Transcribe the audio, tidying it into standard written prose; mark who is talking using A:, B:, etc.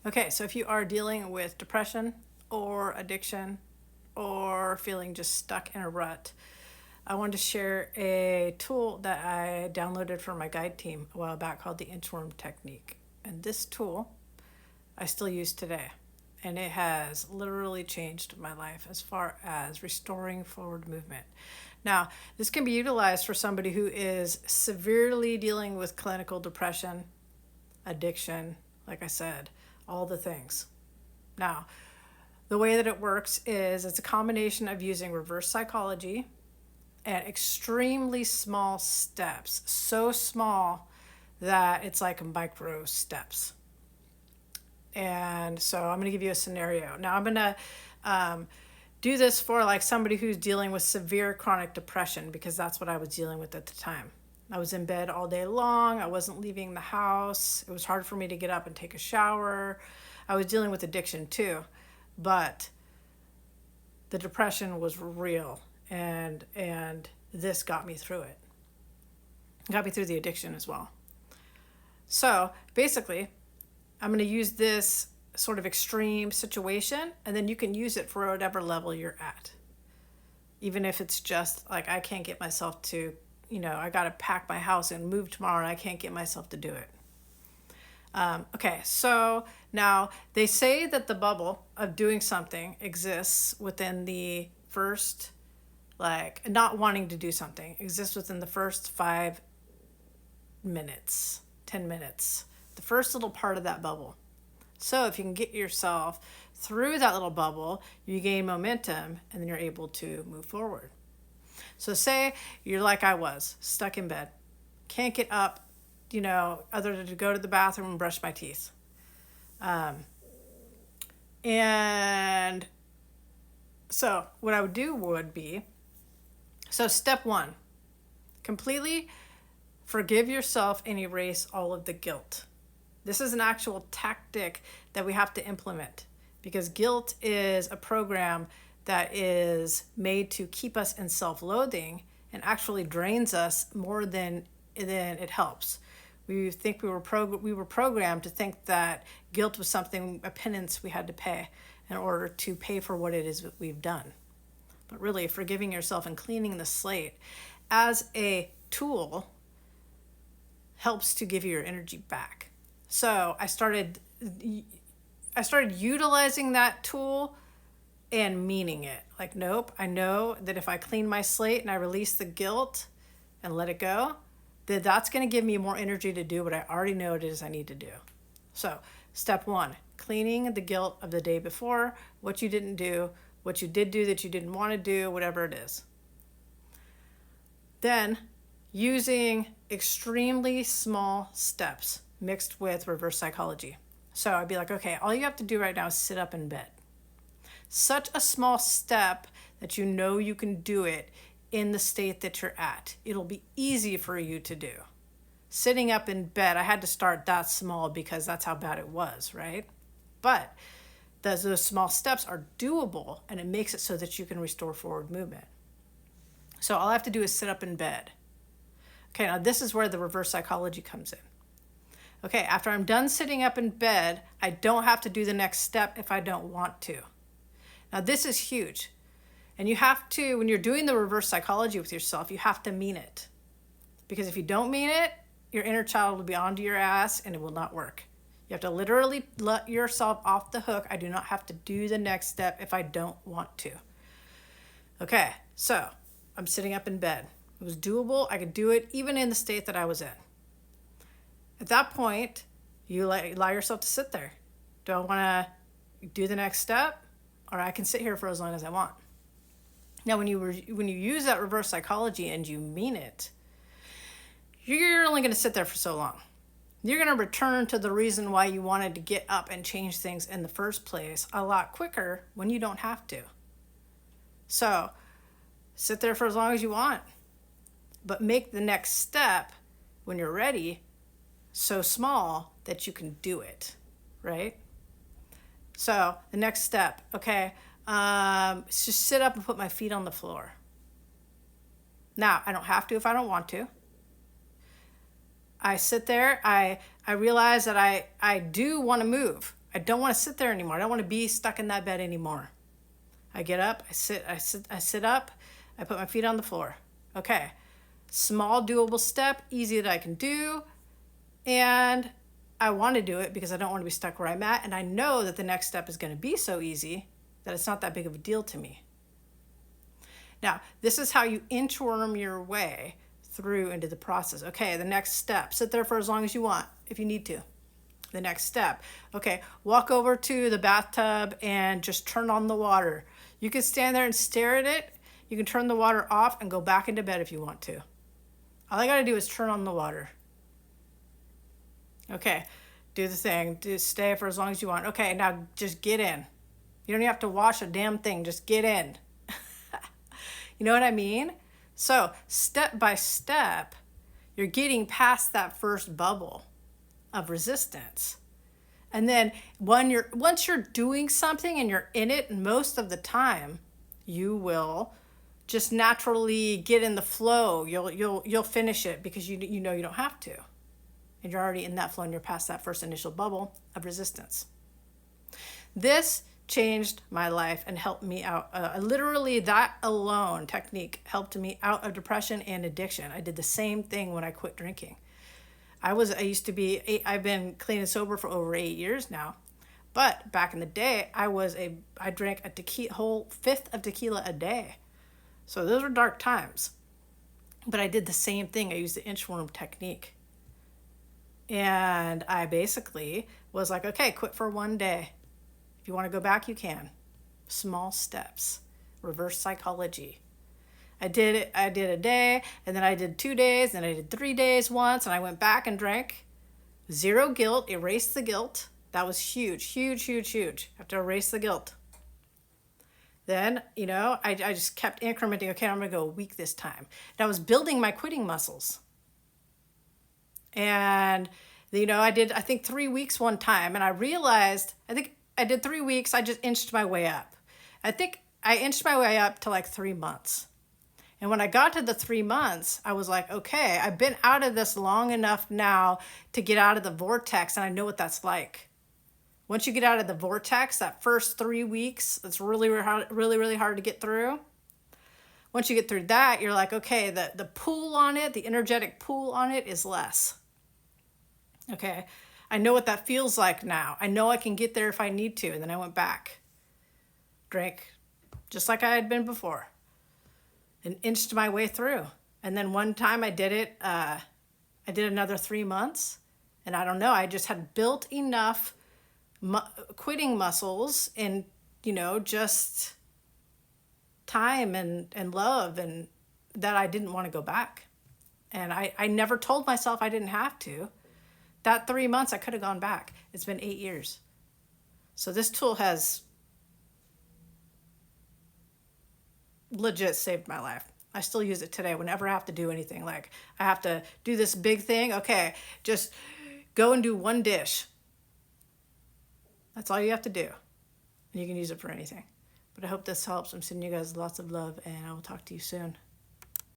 A: Okay, so if you are dealing with depression or addiction or feeling just stuck in a rut, I wanted to share a tool that I downloaded from my guide team a while back called the Inchworm Technique. And this tool I still use today. And it has literally changed my life as far as restoring forward movement. Now, this can be utilized for somebody who is severely dealing with clinical depression, addiction, like I said, all the things. Now, the way that it works is it's a combination of using reverse psychology and extremely small steps, so small that it's like micro steps. And so I'm going to give you a scenario. Now, I'm going to do this for like somebody who's dealing with severe chronic depression, because that's what I was dealing with at the time. I was in bed all day long. I wasn't leaving the house. It was hard for me to get up and take a shower. I was dealing with addiction too, but the depression was real, and this got me through it. Got me through the addiction as well. So basically, I'm going to use this sort of extreme situation, and then you can use it for whatever level you're at. Even if it's just like, I can't get myself to, I got to pack my house and move tomorrow and I can't get myself to do it. Okay, so now they say that the bubble of doing something exists within the first, like not wanting to do something exists within the first 5 minutes, 10 minutes, the first little part of that bubble. So if you can get yourself through that little bubble, you gain momentum and then you're able to move forward. So say you're like I was, stuck in bed, can't get up, other than to go to the bathroom and brush my teeth. And so what I would do would be, so step 1, completely forgive yourself and erase all of the guilt. This is an actual tactic that we have to implement, because guilt is a program that is made to keep us in self-loathing and actually drains us more than it helps. We think we were programmed to think that guilt was something, a penance we had to pay in order to pay for what it is that we've done. But really, forgiving yourself and cleaning the slate as a tool helps to give you your energy back. So I started utilizing that tool and meaning it. Like, nope, I know that if I clean my slate and I release the guilt and let it go, that's going to give me more energy to do what I already know it is I need to do. So step 1, cleaning the guilt of the day before, what you didn't do, what you did do that you didn't want to do, whatever it is. Then using extremely small steps mixed with reverse psychology. So I'd be like, okay, all you have to do right now is sit up in bed. Such a small step that you know you can do it in the state that you're at. It'll be easy for you to do. Sitting up in bed, I had to start that small because that's how bad it was, right? But those small steps are doable, and it makes it so that you can restore forward movement. So all I have to do is sit up in bed. Okay, now this is where the reverse psychology comes in. Okay, after I'm done sitting up in bed, I don't have to do the next step if I don't want to. Now this is huge. And you have to, when you're doing the reverse psychology with yourself, you have to mean it. Because if you don't mean it, your inner child will be onto your ass and it will not work. You have to literally let yourself off the hook. I do not have to do the next step if I don't want to. Okay, so I'm sitting up in bed. It was doable. I could do it even in the state that I was in. At that point, you allow yourself to sit there. Do I want to do the next step? Or I can sit here for as long as I want. Now, when you use that reverse psychology and you mean it, you're only going to sit there for so long. You're going to return to the reason why you wanted to get up and change things in the first place a lot quicker when you don't have to. So, sit there for as long as you want, but make the next step when you're ready so small that you can do it, right? So, the next step, okay, just sit up and put my feet on the floor. Now, I don't have to if I don't want to. I sit there, I realize that I do want to move. I don't want to sit there anymore. I don't want to be stuck in that bed anymore. I get up, I sit up, I put my feet on the floor. Okay, small doable step, easy that I can do. And I want to do it because I don't want to be stuck where I'm at. And I know that the next step is going to be so easy that it's not that big of a deal to me. Now, this is how you inchworm your way through into the process. Okay, the next step, sit there for as long as you want if you need to. The next step, okay, walk over to the bathtub and just turn on the water. You can stand there and stare at it. You can turn the water off and go back into bed if you want to. All I got to do is turn on the water. Okay, do the thing. Stay for as long as you want. Okay, now just get in. You don't even have to wash a damn thing. Just get in. You know what I mean? So step by step, you're getting past that first bubble of resistance. And then once you're doing something and you're in it, most of the time, you will just naturally get in the flow. You'll finish it because you know you don't have to. And you're already in that flow and you're past that first initial bubble of resistance. This changed my life and helped me out. Literally, that alone technique helped me out of depression and addiction. I did the same thing when I quit drinking. I've been clean and sober for over 8 years now. But back in the day, I drank whole fifth of tequila a day. So those were dark times. But I did the same thing. I used the inchworm technique. And I basically was like, okay, quit for one day. If you want to go back, you can. Small steps. Reverse psychology. I did a day, and then I did 2 days, and I did 3 days once, and I went back and drank. Zero guilt, erased the guilt. That was huge, huge, huge, huge. I have to erase the guilt. Then, I just kept incrementing. Okay, I'm going to go a week this time. And I was building my quitting muscles. And, I did, I think 3 weeks one time, and I realized, I think I did 3 weeks, I just inched my way up. I think I inched my way up to like 3 months. And when I got to the 3 months, I was like, okay, I've been out of this long enough now to get out of the vortex, and I know what that's like. Once you get out of the vortex, that first 3 weeks, it's really, really hard to get through. Once you get through that, you're like, okay, the pull on it, the energetic pull on it is less. Okay, I know what that feels like now. I know I can get there if I need to. And then I went back, drank just like I had been before, and inched my way through. And then one time I did it, I did another 3 months. And I don't know, I just had built enough quitting muscles and, just time and love, and that I didn't want to go back. And I never told myself I didn't have to. That 3 months, I could have gone back. It's been 8 years. So this tool has legit saved my life. I still use it today whenever I have to do anything. Like, I have to do this big thing. Okay, just go and do one dish. That's all you have to do. And you can use it for anything. But I hope this helps. I'm sending you guys lots of love, and I will talk to you soon.